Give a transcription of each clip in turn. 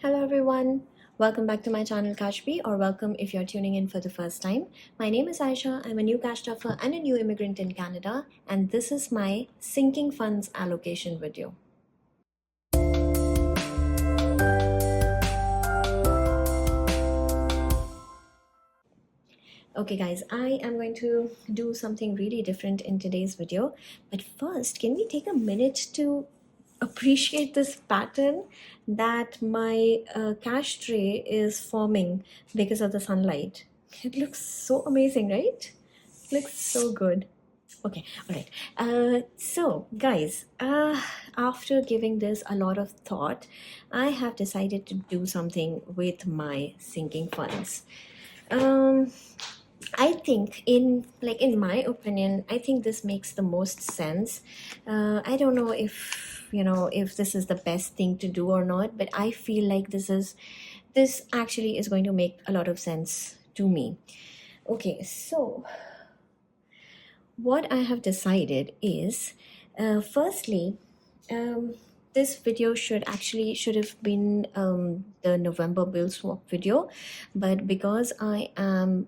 Hello everyone, welcome back to my channel CashBee, or welcome if you're tuning in for the first time. My name is Aisha, I'm a new cash stuffer and a new immigrant in Canada, and this is my sinking funds allocation video. Okay guys, I am going to do something really different in today's video, but first can we take a minute to appreciate this pattern that my cash tray is forming because of the sunlight. It looks so amazing, right? Looks so good. Okay, all right. So guys, after giving this a lot of thought, I have decided to do something with my sinking funds. um I think, in my opinion, I think this makes the most sense. I don't know if this is the best thing to do or not, but I feel like this actually is going to make a lot of sense to me. Okay, so what I have decided is, firstly, um, this video should have been the November bill swap video, but because I am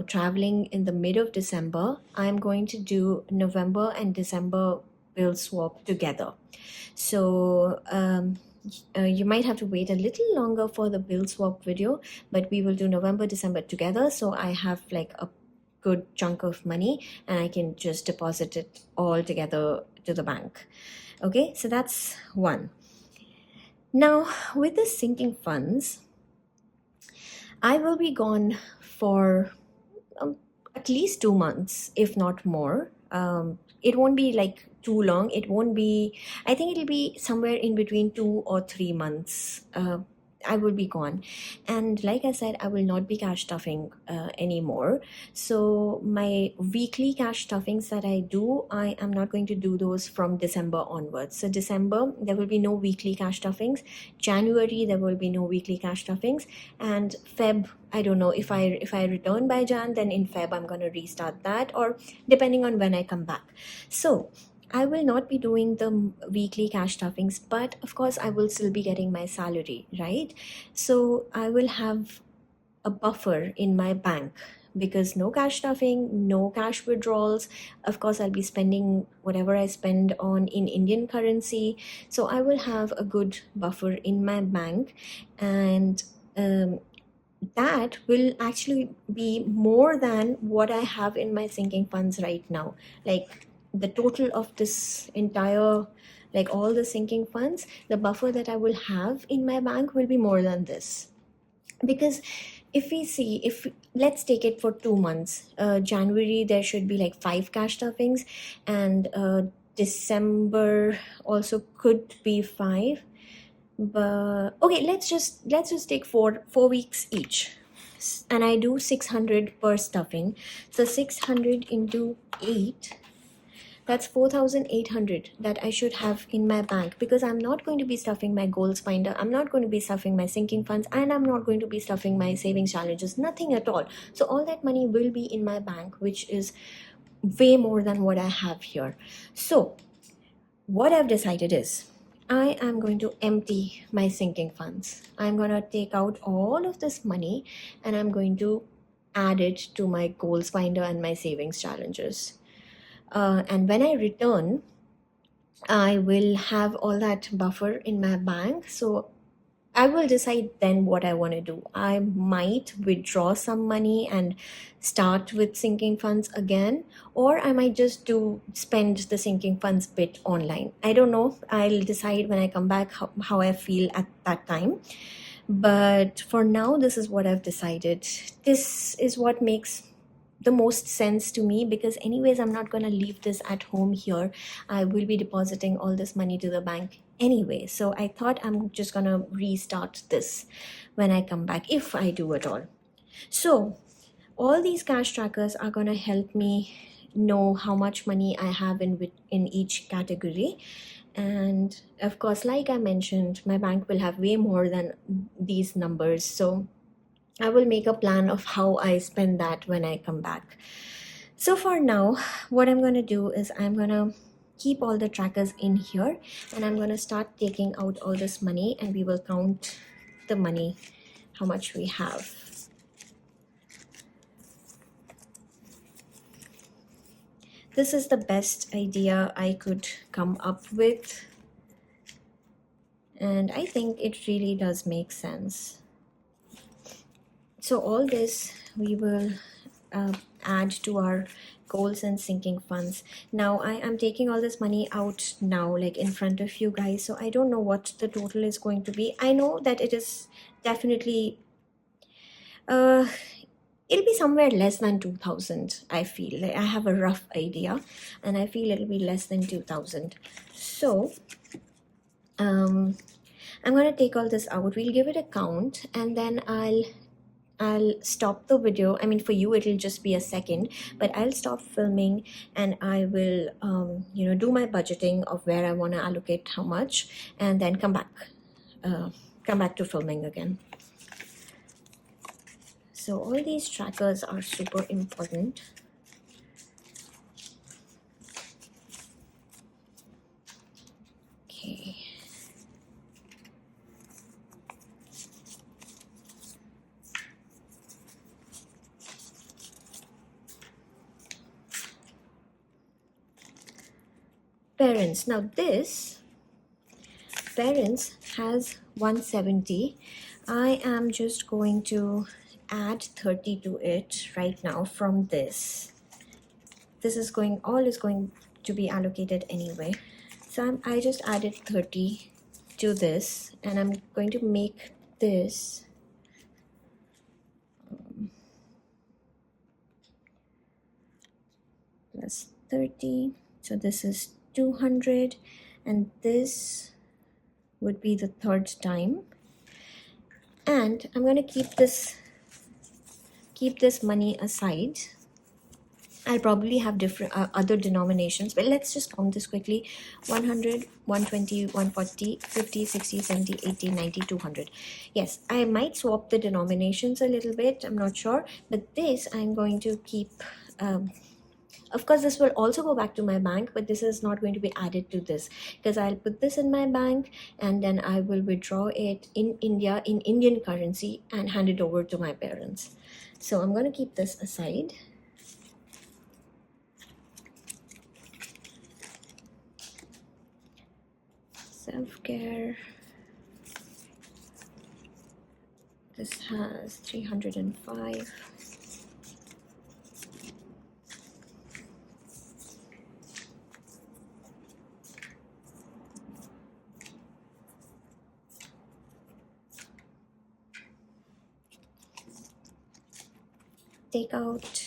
traveling in the mid of December, I'm going to do November and December bill swap together. So you might have to wait a little longer for the bill swap video, but we will do November, December together. So I have like a good chunk of money and I can just deposit it all together to the bank. Okay, so that's one. Now, with the sinking funds, I will be gone for at least 2 months, if not more. It won't be like too long. It won't be, I think it'll be somewhere in between 2 or 3 months. I will be gone, and like I said, I will not be cash stuffing anymore. So my weekly cash stuffings that I do, I am not going to do those from December onwards. So December there will be no weekly cash stuffings. January there will be no weekly cash stuffings, and Feb, I don't know, if I return by Jan, then in Feb I'm going to restart that, or depending on when I come back. So I will not be doing the weekly cash stuffings, but of course I will still be getting my salary, right? So I will have a buffer in my bank, because no cash stuffing, no cash withdrawals. Of course I'll be spending whatever I spend on in Indian currency. So I will have a good buffer in my bank, and that will actually be more than what I have in my sinking funds right now. Like the total of this entire, like all the sinking funds, the buffer that I will have in my bank will be more than this. Because if we see, if let's take it for 2 months, January there should be like 5 cash stuffings, and December also could be 5. But okay, let's just take four weeks each, and I do 600 per stuffing. So 600 into 8, that's 4,800 that I should have in my bank, because I'm not going to be stuffing my goals finder, I'm not going to be stuffing my sinking funds, and I'm not going to be stuffing my savings challenges, nothing at all. So all that money will be in my bank, which is way more than what I have here. So what I've decided is, I am going to empty my sinking funds. I'm going to take out all of this money and I'm going to add it to my goals finder and my savings challenges. And when I return, I will have all that buffer in my bank. So I will decide then what I want to do. I might withdraw some money and start with sinking funds again, or I might just spend the sinking funds bit online. I don't know. I'll decide when I come back how I feel at that time. But for now, this is what I've decided. This is what makes the most sense to me, because anyways I'm not going to leave this at home here. I will be depositing all this money to the bank anyway. So I thought I'm just going to restart this when I come back, if I do at all. So all these cash trackers are going to help me know how much money I have in each category. And of course, like I mentioned, my bank will have way more than these numbers. So I will make a plan of how I spend that when I come back. So for now, what I'm going to do is I'm going to keep all the trackers in here, and I'm going to start taking out all this money, and we will count the money, how much we have. This is the best idea I could come up with, and I think it really does make sense. So all this we will add to our goals and sinking funds. Now I am taking all this money out now, like in front of you guys, so I don't know what the total is going to be. I know that it is definitely uh it'll be somewhere less than 2000. I feel like I have a rough idea, and I feel it'll be less than 2000. So I'm gonna take all this out, we'll give it a count, and then I'll stop the video. I mean, for you it'll just be a second, but I'll stop filming, and I will do my budgeting of where I want to allocate how much, and then come back to filming again. So all these trackers are super important. Okay. Parents. Now this parents has 170. I am just going to add 30 to it right now from this. This is going to be allocated anyway. So I just added 30 to this, and I'm going to make this plus 30. So this is 200, and this would be the third time. And I'm going to keep this money aside. I'll probably have different other denominations, but let's just count this quickly. 100, 120, 140, 50, 60, 70, 80, 90, 200. Yes, I might swap the denominations a little bit, I'm not sure, but this I'm going to keep. Of course, this will also go back to my bank, but this is not going to be added to this, because I'll put this in my bank, and then I will withdraw it in India in Indian currency and hand it over to my parents. So I'm going to keep this aside. Self-care. This has 305. Take out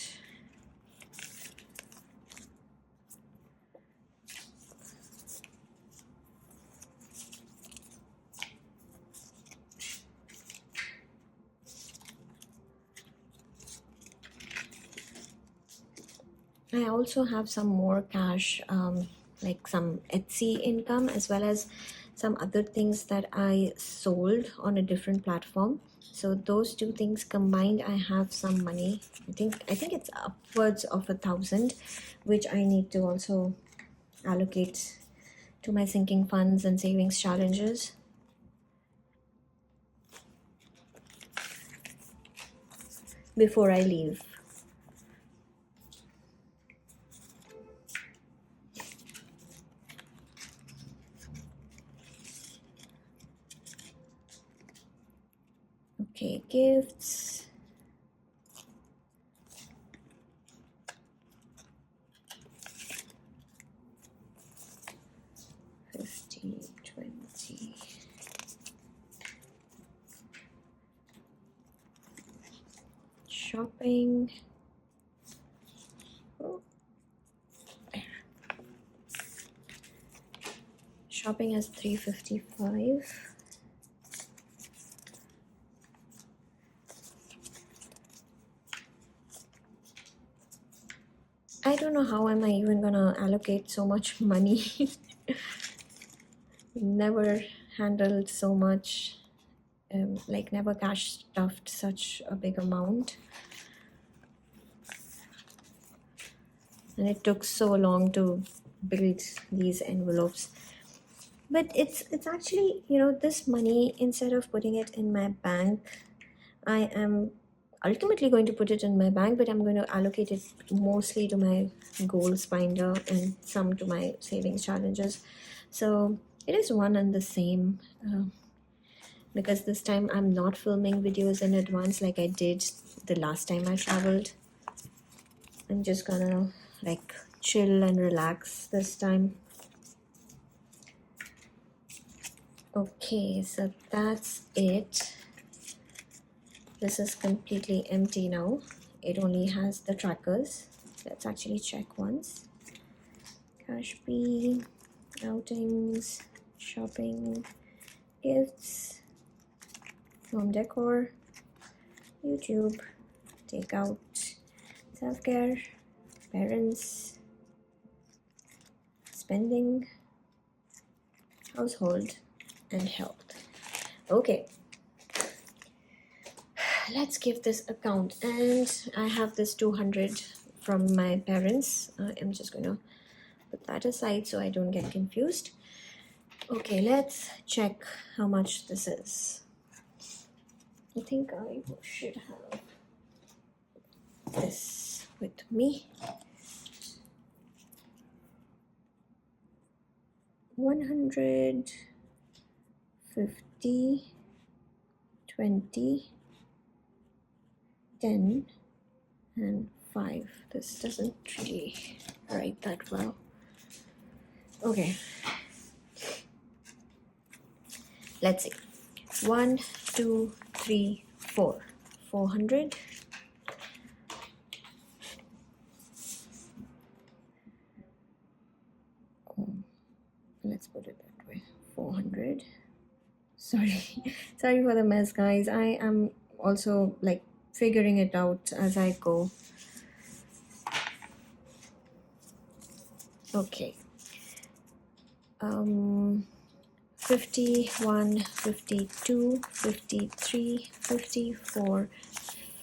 'I also have some more cash, like some Etsy income, as well as some other things that I sold on a different platform. So those two things combined, I have some money. I think it's upwards of 1,000, which I need to also allocate to my sinking funds and savings challenges. Before I leave. Okay, gifts. $50, $20. Shopping. Oh, there. Shopping has $355. I don't know how am I even gonna allocate so much money. Never handled so much, like never cash stuffed such a big amount. And it took so long to build these envelopes. But it's actually, you know, this money, instead of putting it in my bank, I am ultimately going to put it in my bank, but I'm going to allocate it mostly to my goals binder and some to my savings challenges. So it is one and the same, because this time I'm not filming videos in advance like I did the last time I traveled. I'm just gonna like chill and relax this time. Okay, so that's it. This is completely empty now. It only has the trackers. Let's actually check once. CashBee, outings, shopping, gifts, home decor, YouTube, takeout, self-care, parents, spending, household, and health. Okay, let's give this a count. And I have this 200 from my parents. I'm just gonna put that aside so I don't get confused. Okay, let's check how much this is. I think I should have this with me. 150, 20, 10, and 5. This doesn't really write that well. Okay, let's see. 1, 2, 3, 4. 400. Let's put it that way. 400. Sorry. Sorry for the mess, guys. I am also like figuring it out as I go. Okay. 51, 52, 53, 54,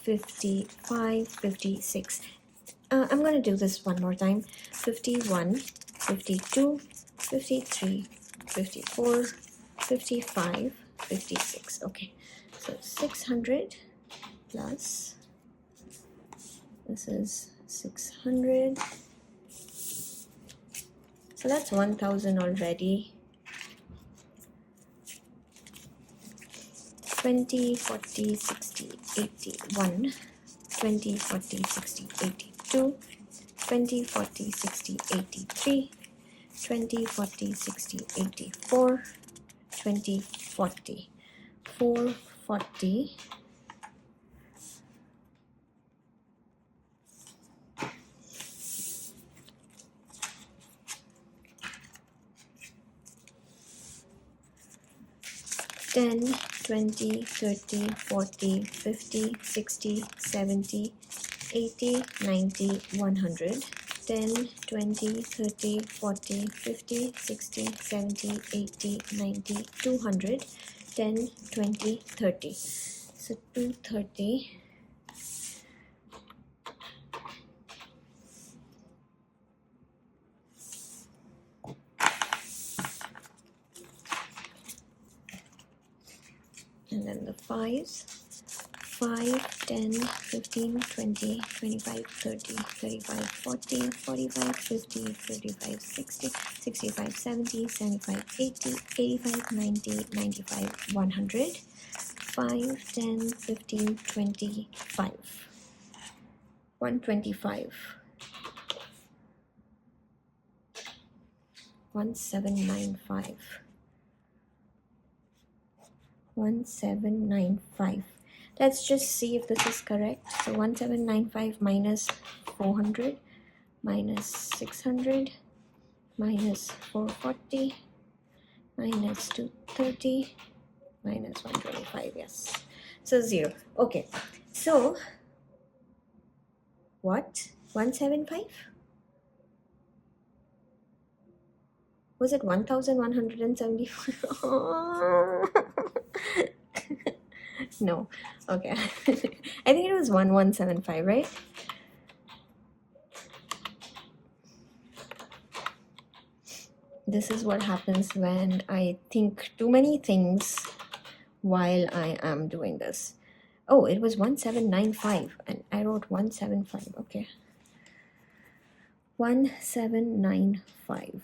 55, 56. I'm gonna do this one more time. 51, 52, 53, 54, 55, 56. Okay, so 600 plus, this is 600. So that's 1000 already. 20, 40, 60, 81, 20, 40, 60, 82, 20, 40, 60, 83, 20, 40, 60, 84, 20, 40, 440, ten, 20, 30, 40, 50, 60, 70, 80, 90, 100. 10, 20, 30, 40, 50, 60, 70, 80, 90, 200. 10, 20, 30. So 230. And then the fives. 5, 10, 15, 20, 25, 30, 35, 40, 45, 50, 55, 60, 65, 70, 75, 80, 85, 90, 95, 100. 5, 10, 15, 25. 125. 1795. 1795. Let's just see if this is correct. So 1795 minus 400 minus 600 minus 440 minus 230 minus 125. Yes. So 0. Okay. So what? 175? Was it 1174? No. Okay. I think it was 1175, right? This is what happens when I think too many things while I am doing this. Oh, it was 1795 and I wrote 175. Okay. 1795.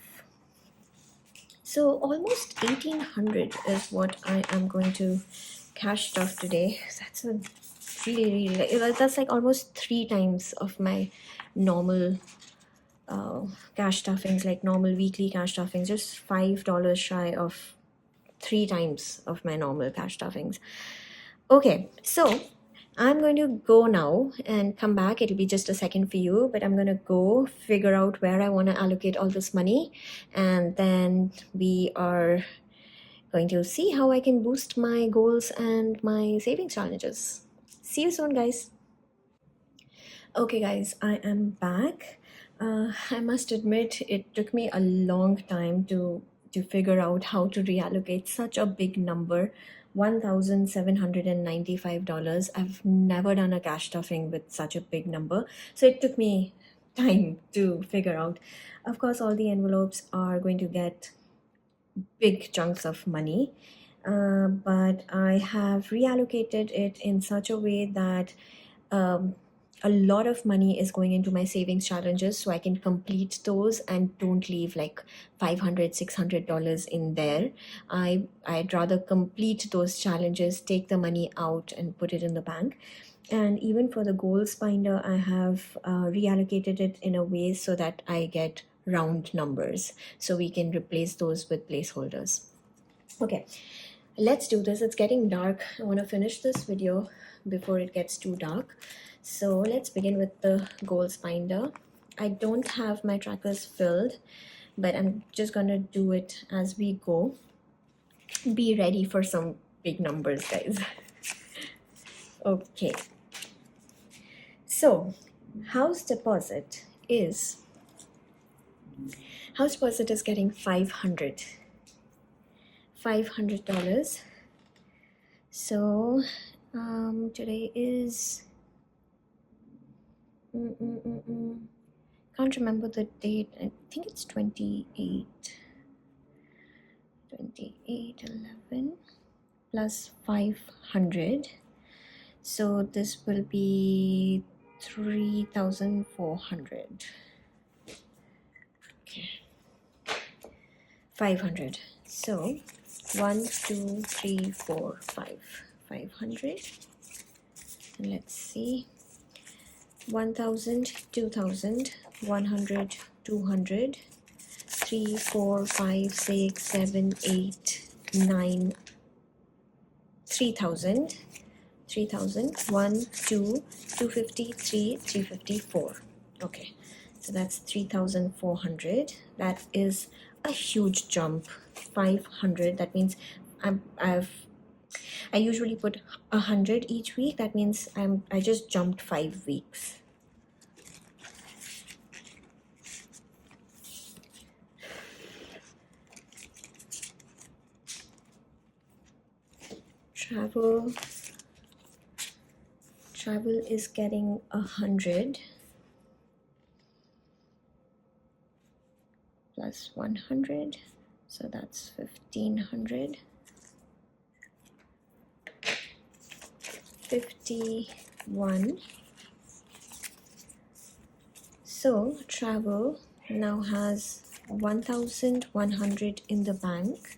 So almost 1800 is what I am going to cash stuff today. That's a that's like almost 3 times of my normal cash stuffings, like normal weekly cash stuffings, just $5 shy of 3 times of my normal cash stuffings. Okay, so I'm going to go now and come back. It'll be just a second for you, but I'm going to go figure out where I want to allocate all this money, and then we are going to see how I can boost my goals and my savings challenges. See you soon, guys. Okay, guys, I am back. I must admit, it took me a long time to figure out how to reallocate such a big number, $1,795. I've never done a cash stuffing with such a big number, so it took me time to figure out. Of course, all the envelopes are going to get big chunks of money, but I have reallocated it in such a way that um, a lot of money is going into my savings challenges, so I can complete those and don't leave like $500 $600 in there. I'd rather complete those challenges, take the money out and put it in the bank. And even for the goals binder, I have reallocated it in a way so that I get round numbers, so we can replace those with placeholders. Okay, let's do this. It's getting dark. I want to finish this video before it gets too dark. So let's begin with the goals binder. I don't have my trackers filled, but I'm just going to do it as we go. Be ready for some big numbers, guys. Okay. So house deposit is getting $500. So today is can't remember the date. I think it's 2811 plus 500. So this will be 3,400. Okay, 500. So 1 2 3 4 5 500. And let's see, 1,000 2,000 100 200 3 4 5 6 7 8 9 3,000 1 2 250 3 354. Okay, so that's 3,400. That is a huge jump. 500, that means I usually put 100 each week. That means I just jumped 5 weeks. Travel is getting 100 plus 100, so that's 1,500. 51. So travel now has 1,100 in the bank.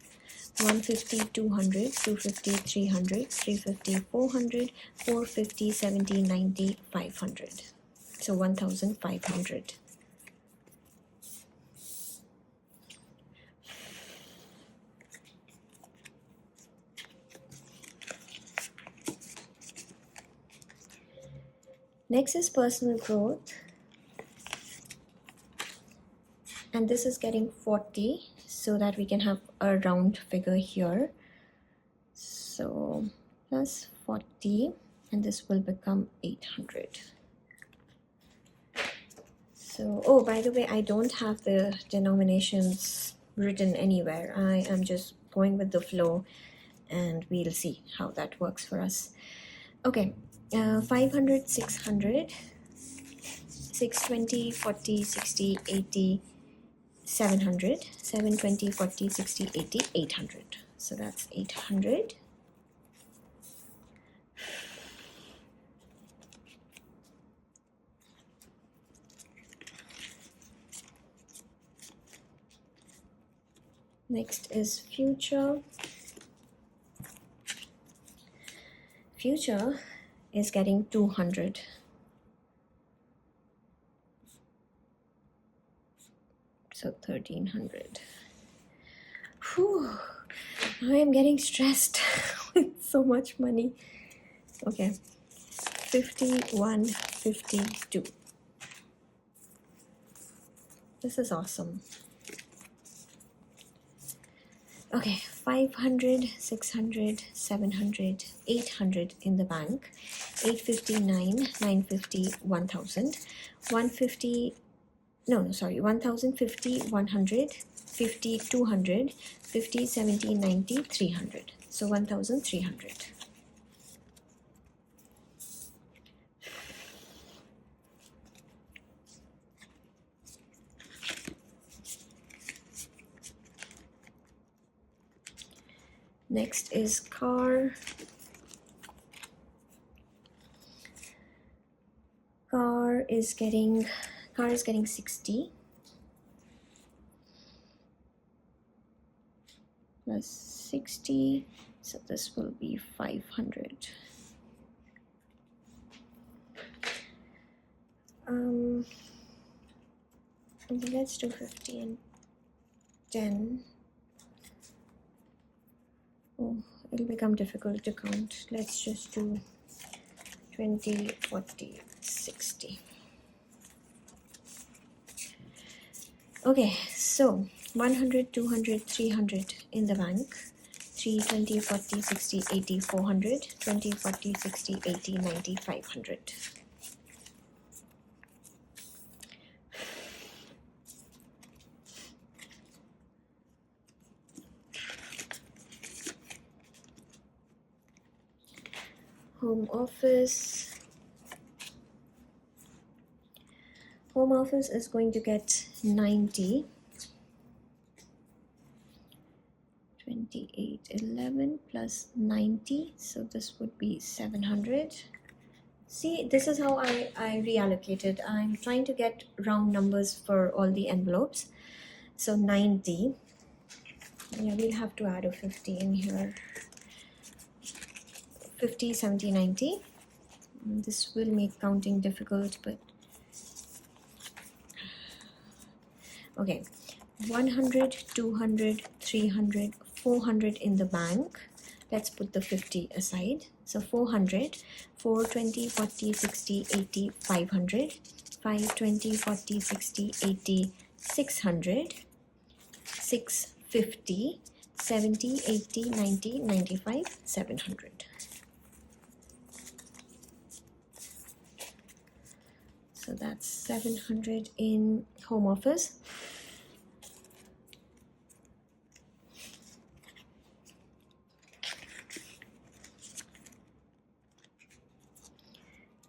150, 200, 250, 300, 350, 400, 450, 70, 90, 500. So 1,500. Next is personal growth, and this is getting 40, so that we can have a round figure here. So plus 40, and this will become 800. So, oh, by the way, I don't have the denominations written anywhere. I am just going with the flow, and we'll see how that works for us. Okay, 500, 600, 620, 40, 60, 80, 700, 7, 20, 40, 60, 80, 800. So that's 800. Next is future. Future is getting 200. So 1300. Whew, I am getting stressed with so much money. Okay, 51, 52. This is awesome. Okay, 500, 600, 700, 800 in the bank, 859, 950, 1000, 150, no, sorry, 1000, 50, 100, 50, 200, 50, 70, 90, 300. So 1300. Next is car. Car is getting 60 plus 60, so this will be 500. Let's do 50 and 10. Oh, it'll become difficult to count. Let's just do 20, 40, 60. Okay, so 100, 200, 300 in the bank. 3, 20, 40, 60, 80, 400, 20, 40, 60, 80, 90, 500. Home office. Home office is going to get 90. 28, 11 plus 90, so this would be 700. See, this is how I reallocated. I'm trying to get round numbers for all the envelopes. So 90. Yeah, we'll have to add a 50 in here. 50, 70, 90. This will make counting difficult, but okay. 100, 200, 300, 400 in the bank. Let's put the 50 aside. So 400, 4, 20, 40, 60, 80, 500, 5, 20, 40, 60, 80, 600, 650, 70, 80, 90, 95, 700. So that's 700 in home office.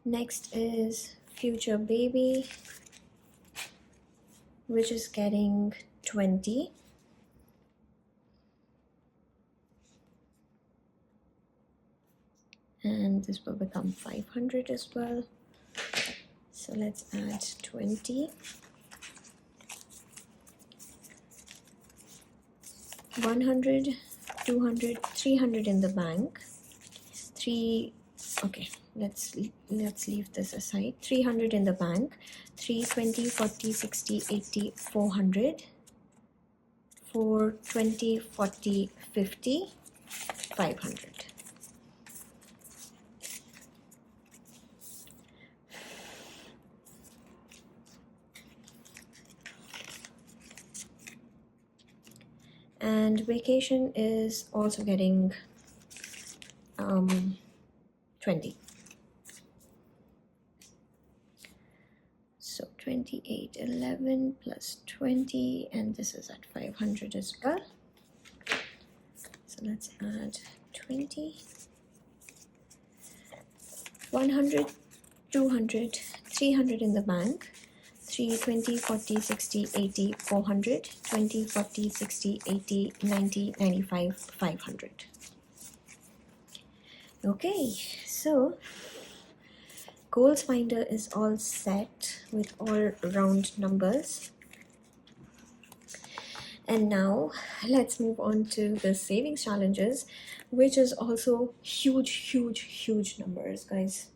Next is future baby, which is getting 20. And this will become 500 as well. So let's add 20. 100, 200, 300 in the bank. 3, okay, let's leave this aside. 300 in the bank. 3, 20, 40, 60, 80, 400. 4, 20, 40, 50, 500. And vacation is also getting 20. So 28, 11 plus 20, and this is at 500 as well. So let's add 20. 100, 200, 300 in the bank. 3, 20, 40, 60, 80, 400, 20, 40, 60, 80, 90, 95, 500. Okay, so goals finder is all set with all round numbers. And now let's move on to the savings challenges, which is also huge numbers, guys.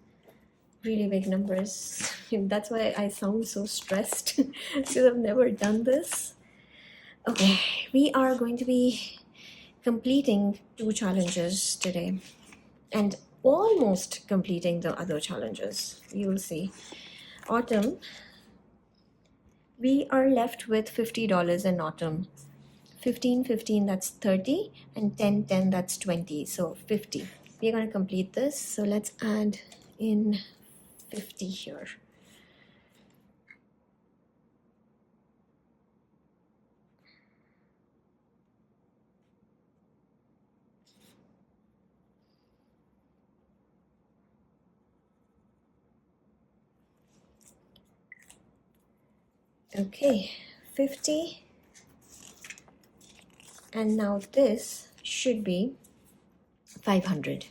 Really big numbers. That's why I sound so stressed because I've never done this. Okay, we are going to be completing 2 challenges today and almost completing the other challenges. You will see. Autumn, we are left with $50 in autumn. 15, 15, that's 30, and 10, 10, that's 20, so 50. We're going to complete this, so let's add in 50 here. Okay, 50, and now this should be 500.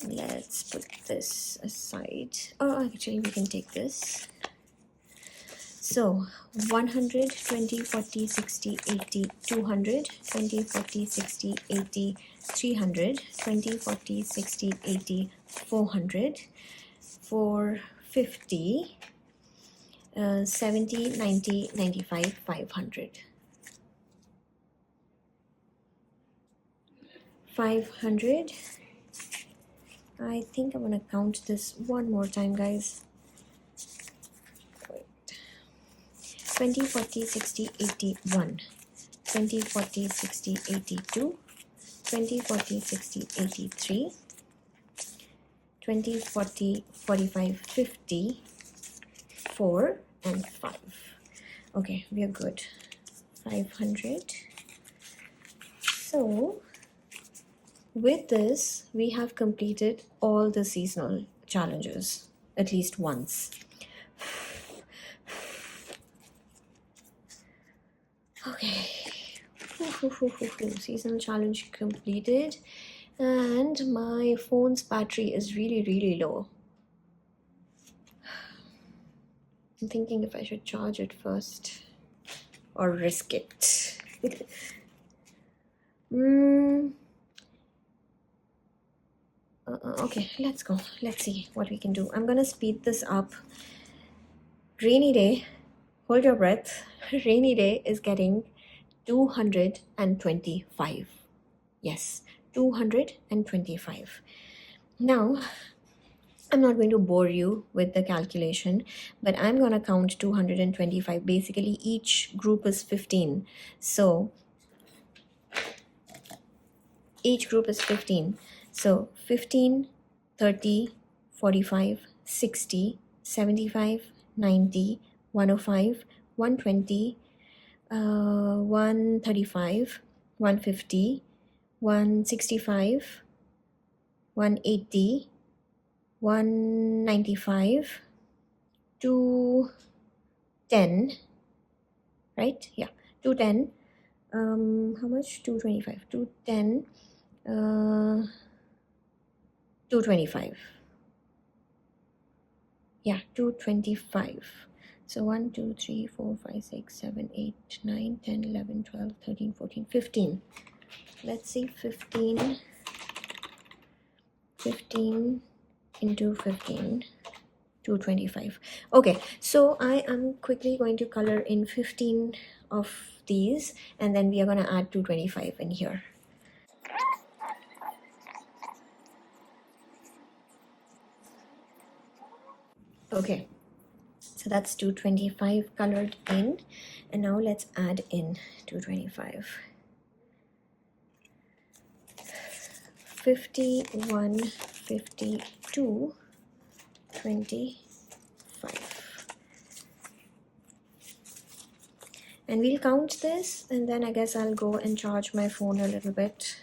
Let's put this aside. Oh, actually we can take this. So 100, 20, 40, 60, 80, 200, 20, 40, 60, 80, 300, 20, 40, 60, 80, 400, 450, 70, 90, 95, 500. 500. I think I'm gonna count this one more time, guys. 20, 40, 60, 81, 20, 40, 60, 82, 20, 40, 60, 83, 20, 40, 45, 50, 4, and 5. Okay, we are good. 500. So, with this, we have completed all the seasonal challenges, at least once. Okay, seasonal challenge completed, and my phone's battery is really low. I'm thinking if I should charge it first or risk it. Okay, let's go. Let's see what we can do. I'm gonna speed this up. Rainy day, hold your breath. Rainy day is getting 225. Yes, 225. Now, I'm not going to bore you with the calculation, but I'm going to count 225. Basically, each group is 15. So, each group is 15. So, 15, 30, 45, 60, 75, 90, 105, 120, 135, 150, 165, 180, 195, 210, right? Yeah, 210. How much? 225. 210. 225. Yeah, 225. So 1, 2, 3, 4, 5, 6, 7, 8, 9, 10, 11, 12, 13, 14, 15. Let's see, 15 into 15, 225. Okay, so I am quickly going to color in 15 of these, and then we are going to add 225 in here. Okay, so that's 225 colored in, and now let's add in 225. 51, 52, 25. And we'll count this, and then I guess I'll go and charge my phone a little bit.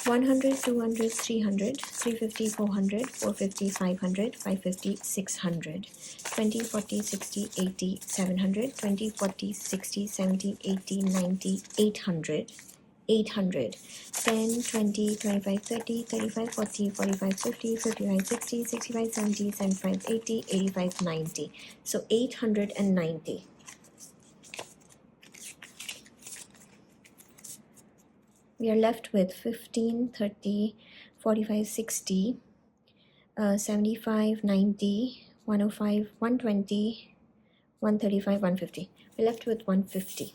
100, 200, 300, 350, 400, 450, 500, 550, 600, 20, 40, 60, 80, 700, 20, 40, 60, 70, 80, 90, 800, 800, 10, 20, 25, 30, 35, 40, 45, 50, 55, 60, 65, 70, 75, 80, 85, 90. So 890. We are left with 15, 30, 45, 60, 75, 90, 105, 120, 135, 150. We're left with 150.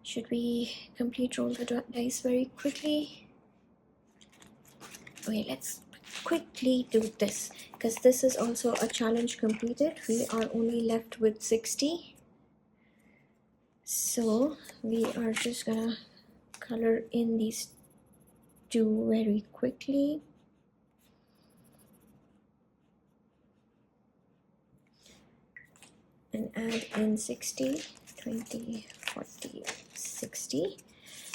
Should we complete roll the dice very quickly? Okay, let's quickly do this because this is also a challenge completed. We are only left with 60. So we are just gonna color in these two very quickly. And add in 60, 20, 40, 60.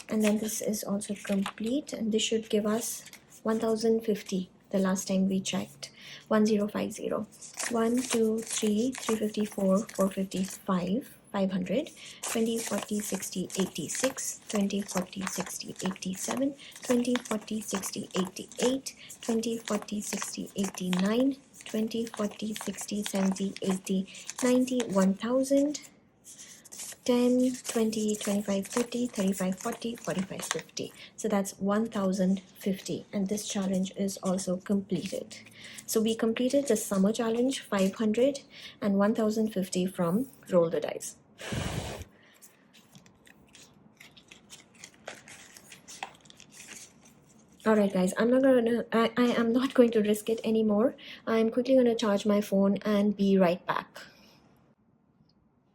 And then this is also complete, and this should give us 1050 the last time we checked. 1050. 1, 2, 3, 354, 455, 500, 20, 40, 60, 86, 20, 40, 60, 87, 20, 40, 60, 88, 20, 40, 60, 89, 20, 40, 60, 70, 80, 90, 1000, 10, 20, 25, 30, 35, 40, 45, 50. So that's 1050, and this challenge is also completed. So we completed the summer challenge 500 and 1050 from roll the dice. Alright guys, I am not going to risk it anymore. I'm quickly going to charge my phone and be right back.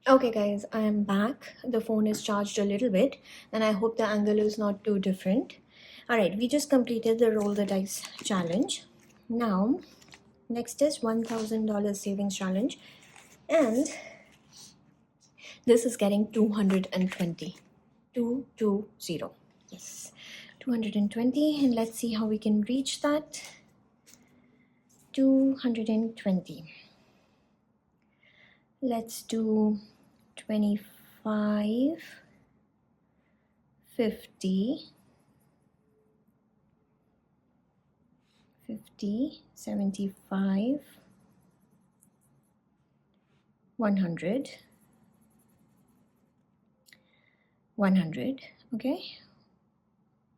Okay guys, I am back. The phone is charged a little bit and I hope the angle is not too different. Alright, we just completed the roll the dice challenge. Now, next is $1,000 savings challenge, and this is getting 220. 220. Yes, 220, and let's see how we can reach that. 220. Let's do 25, 50, 50, 75, 100, 100, okay,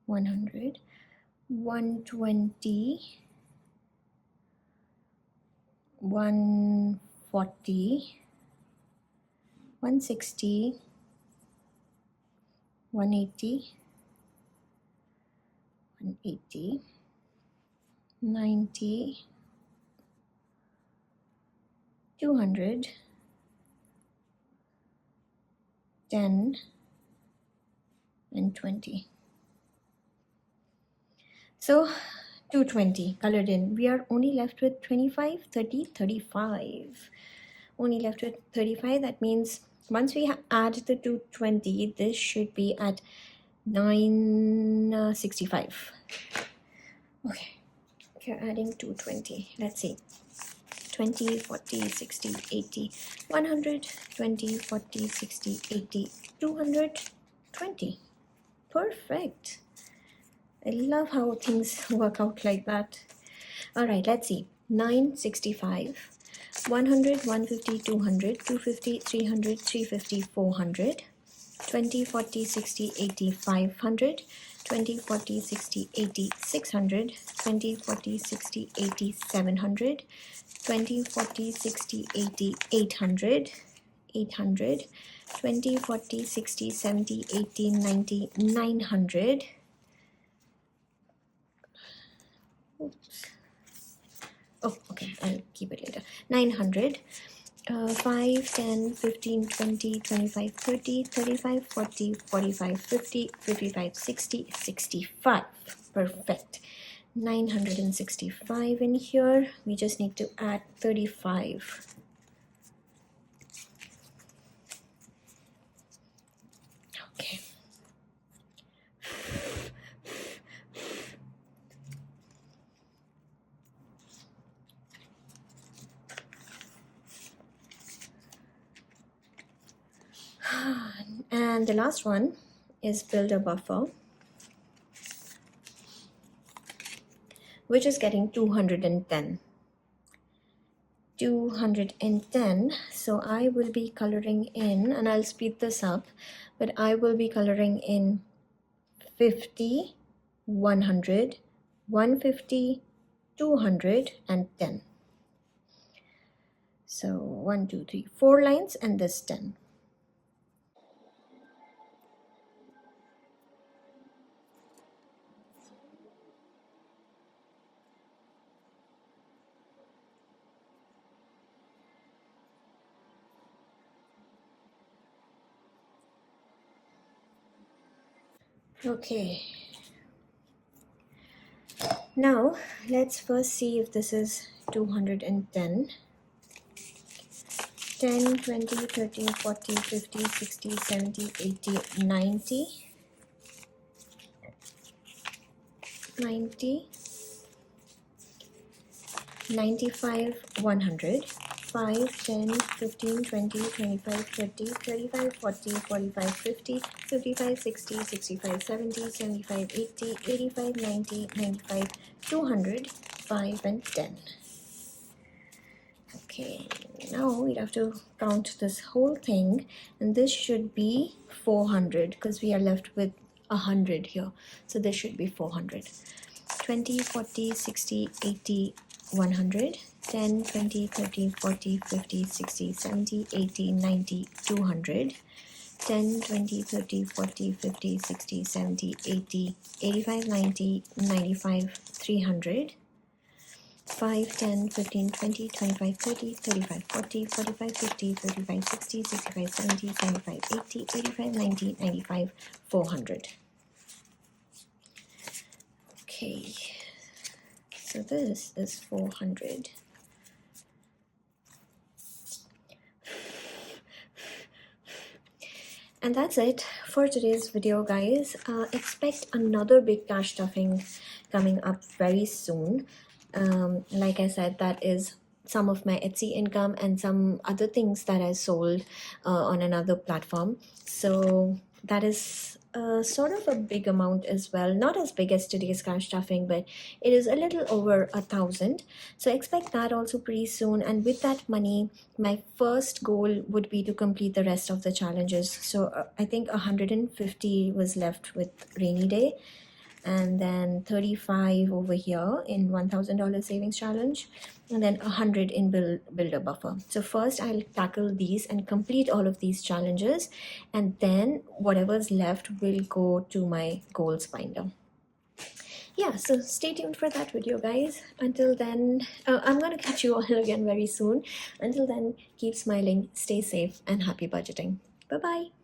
100, 120, 140, 160, 180, 180, 90, 200, 10, and 20. So 220 colored in. We are only left with 25, 30, 35. Only left with 35. That means once we add the 220, this should be at 965. Okay, we're adding 220. Let's see. 20, 40, 60, 80, 100, 20, 40, 60, 80, 220. Perfect. I love how things work out like that. All right, let's see. 965, 100, 150, 200, 250, 300, 350, 400, 20, 40, 60, 80, 500, 20, 40, 60, 80, 600, 20, 40, 60, 80, 700, 20, 40, 60, 80, 800, 800, 20, 40, 60, 70, 80, 90, 900. Oops. Oh, okay, I'll keep it later. 900, 5, 10, 15, 20, 25, 30, 35, 40, 45, 50, 55, 60, 65. Perfect. 965 in here. We just need to add 35. Okay. And the last one is build a buffer, which is getting 210. 210. So I will be coloring in, and I'll speed this up, but I will be coloring in 50, 100, 150, 200, and 10. So 1, 2, 3, 4 lines, and this 10. Okay. Now let's first see if this is 210. 10, 20, 30, 40, 50, 60, 70, 80, 90, 90, 95, 100, 5, 10, 15, 20, 25, 30, 35, 40, 45, 50, 55, 60, 65, 70, 75, 80, 85, 90, 95, 200, 5, and 10. Okay, now we have to count this whole thing, and this should be 400 because we are left with 100 here. So this should be 400. 20, 40, 60, 80, 100, 10, 20, 30, 40, 50, 60, 70, 80, 90, 200, 10, 20, 30, 40, 50, 60, 70, 80, 85, 90, 95, 300, 5, 10, 15, 20, 25, 30, 35, 40, 45, 50, 55, 60, 65, 70, 75, 80, 85, 90, 95, 400. Okay, so this is 400. And that's it for today's video, guys. Expect another big cash stuffing coming up very soon. Like I said, that is some of my Etsy income and some other things that I sold on another platform. So that is sort of a big amount as well. Not as big as today's cash stuffing, but it is a little over 1,000. So expect that also pretty soon. And with that money, my first goal would be to complete the rest of the challenges. So I think 150 was left with rainy day, and then 35 over here in $1,000 savings challenge, and then 100 in build a buffer. So first I'll tackle these and complete all of these challenges, and then whatever's left will go to my goals binder. Yeah, so stay tuned for that video, guys. Until then, I'm gonna catch you all again very soon. Until then, keep smiling, stay safe, and happy budgeting. Bye bye.